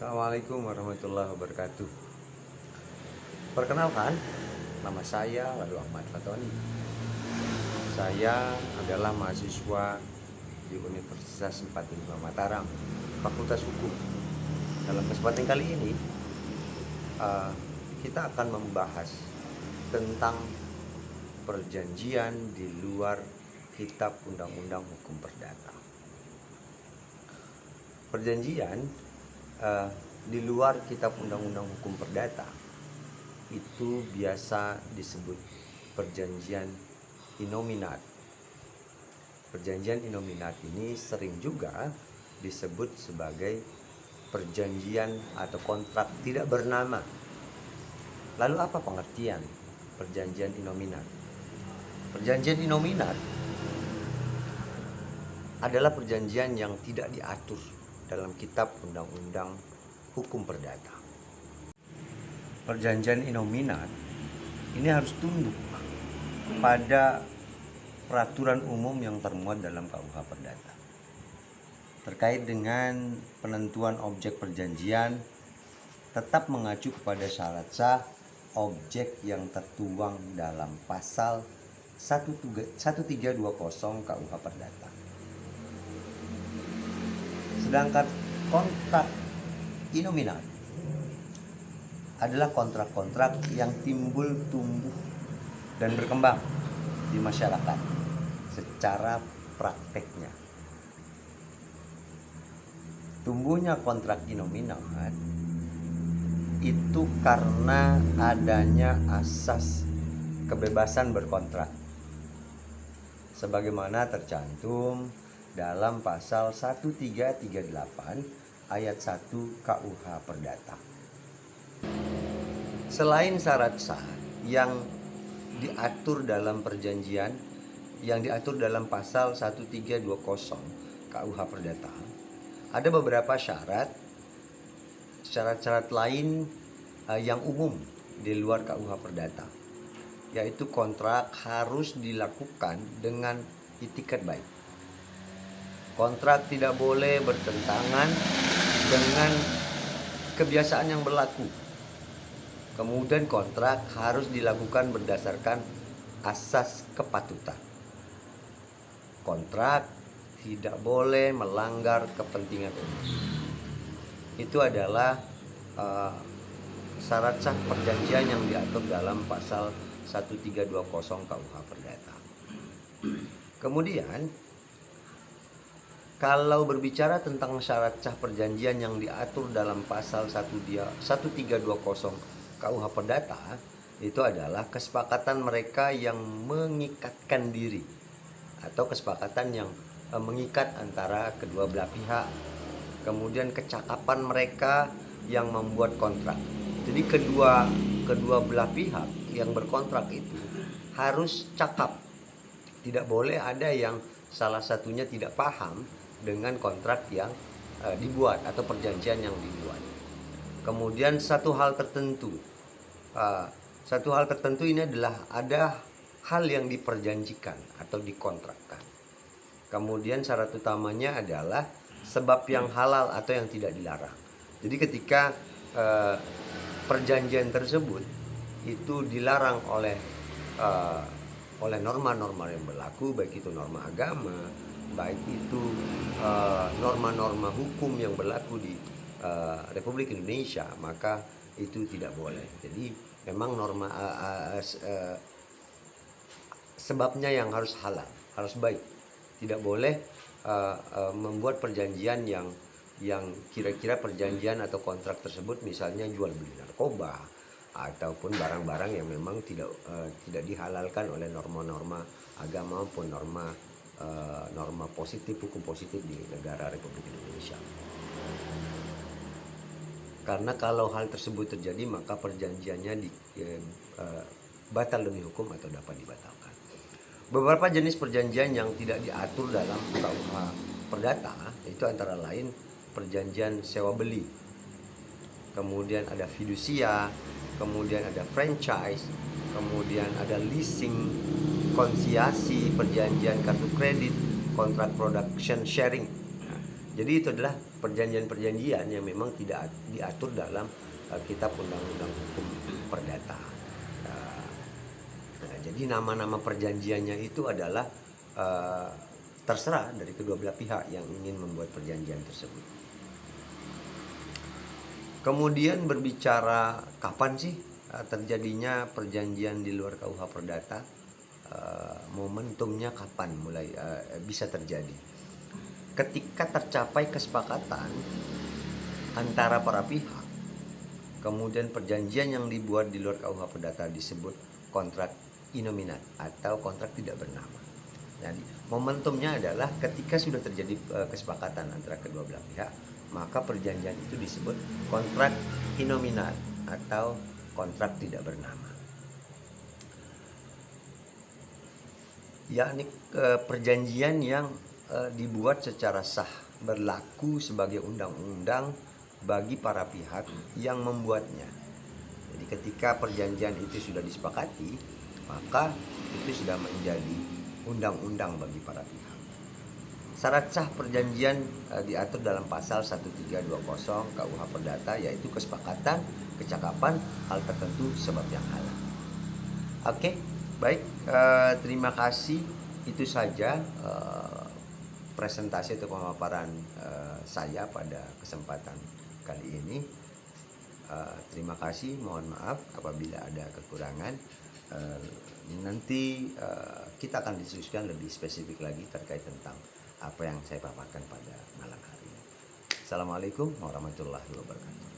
Assalamualaikum warahmatullahi wabarakatuh. Perkenalkan, nama saya Lalu Ahmad Fatoni. Saya adalah mahasiswa di Universitas 45 Mataram, Fakultas Hukum. Dalam kesempatan kali ini, kita akan membahas tentang perjanjian di luar Kitab Undang-Undang Hukum Perdata. Perjanjian di luar Kitab Undang-Undang Hukum Perdata itu biasa disebut perjanjian innominat. Perjanjian innominat ini sering juga disebut sebagai perjanjian atau kontrak tidak bernama. Lalu apa pengertian perjanjian innominat? Perjanjian innominat adalah perjanjian yang tidak diatur dalam Kitab Undang-Undang Hukum Perdata. Perjanjian innominat ini harus tunduk pada peraturan umum yang termuat dalam KUH Perdata. Terkait dengan penentuan objek perjanjian, tetap mengacu kepada syarat sah objek yang tertuang dalam pasal 1320 KUH Perdata. Sedangkan kontrak innominat adalah kontrak-kontrak yang timbul, tumbuh, dan berkembang di masyarakat secara prakteknya. Tumbuhnya kontrak innominat itu karena adanya asas kebebasan berkontrak sebagaimana tercantum dalam pasal 1338 ayat 1 KUH Perdata. Selain syarat sah yang diatur dalam perjanjian, yang diatur dalam pasal 1320 KUH Perdata, ada beberapa syarat-syarat lain yang umum di luar KUH Perdata, yaitu kontrak harus dilakukan dengan itikat baik. Kontrak tidak boleh bertentangan dengan kebiasaan yang berlaku. Kemudian kontrak harus dilakukan berdasarkan asas kepatutan. Kontrak tidak boleh melanggar kepentingan umum. Itu adalah syarat sah perjanjian yang diatur dalam pasal 1320 KUH Perdata. Kemudian kalau berbicara tentang syarat sah perjanjian yang diatur dalam pasal 1320 KUH Perdata, itu adalah kesepakatan mereka yang mengikatkan diri atau kesepakatan yang mengikat antara kedua belah pihak. Kemudian kecakapan mereka yang membuat kontrak. Jadi kedua belah pihak yang berkontrak itu harus cakap. Tidak boleh ada yang salah satunya tidak paham dengan kontrak yang dibuat atau perjanjian yang dibuat. Kemudian satu hal tertentu ini adalah ada hal yang diperjanjikan atau dikontrakkan. Kemudian syarat utamanya adalah sebab yang halal atau yang tidak dilarang. Jadi ketika perjanjian tersebut itu dilarang oleh norma-norma yang berlaku, baik itu norma agama, baik itu norma-norma hukum yang berlaku di Republik Indonesia, maka itu tidak boleh. Jadi memang norma sebabnya yang harus halal, harus baik. Tidak boleh membuat perjanjian yang kira-kira perjanjian atau kontrak tersebut misalnya jual beli narkoba ataupun barang-barang yang memang tidak dihalalkan oleh norma-norma agama maupun norma positif, hukum positif di negara Republik Indonesia. Karena kalau hal tersebut terjadi, maka perjanjiannya batal demi hukum atau dapat dibatalkan. Beberapa jenis perjanjian yang tidak diatur dalam KUH Perdata itu antara lain perjanjian sewa beli, kemudian ada fidusia, kemudian ada franchise, kemudian ada leasing, konsiasi, perjanjian kartu kredit, kontrak production sharing. Jadi itu adalah perjanjian-perjanjian yang memang tidak diatur dalam kitab undang-undang hukum perdata. Nah, jadi nama-nama perjanjiannya itu adalah terserah dari kedua belah pihak yang ingin membuat perjanjian tersebut. Kemudian berbicara kapan sih terjadinya perjanjian di luar KUH Perdata, momentumnya kapan mulai bisa terjadi? Ketika tercapai kesepakatan antara para pihak, kemudian perjanjian yang dibuat di luar KUH Perdata disebut kontrak innominat atau kontrak tidak bernama. Jadi momentumnya adalah ketika sudah terjadi kesepakatan antara kedua belah pihak, maka perjanjian itu disebut kontrak innominat atau kontrak tidak bernama. Yakni perjanjian yang dibuat secara sah, berlaku sebagai undang-undang bagi para pihak yang membuatnya. Jadi ketika perjanjian itu sudah disepakati, maka itu sudah menjadi undang-undang bagi para pihak. Syarat sah perjanjian diatur dalam pasal 1320 KUH Perdata, yaitu kesepakatan, kecakapan, hal tertentu, sebab yang halal. Oke, baik, terima kasih. Itu saja presentasi atau pemaparan saya pada kesempatan kali ini. Terima kasih, mohon maaf apabila ada kekurangan. Nanti kita akan diskusikan lebih spesifik lagi terkait tentang apa yang saya paparkan pada malam hari ini. Assalamualaikum warahmatullahi wabarakatuh.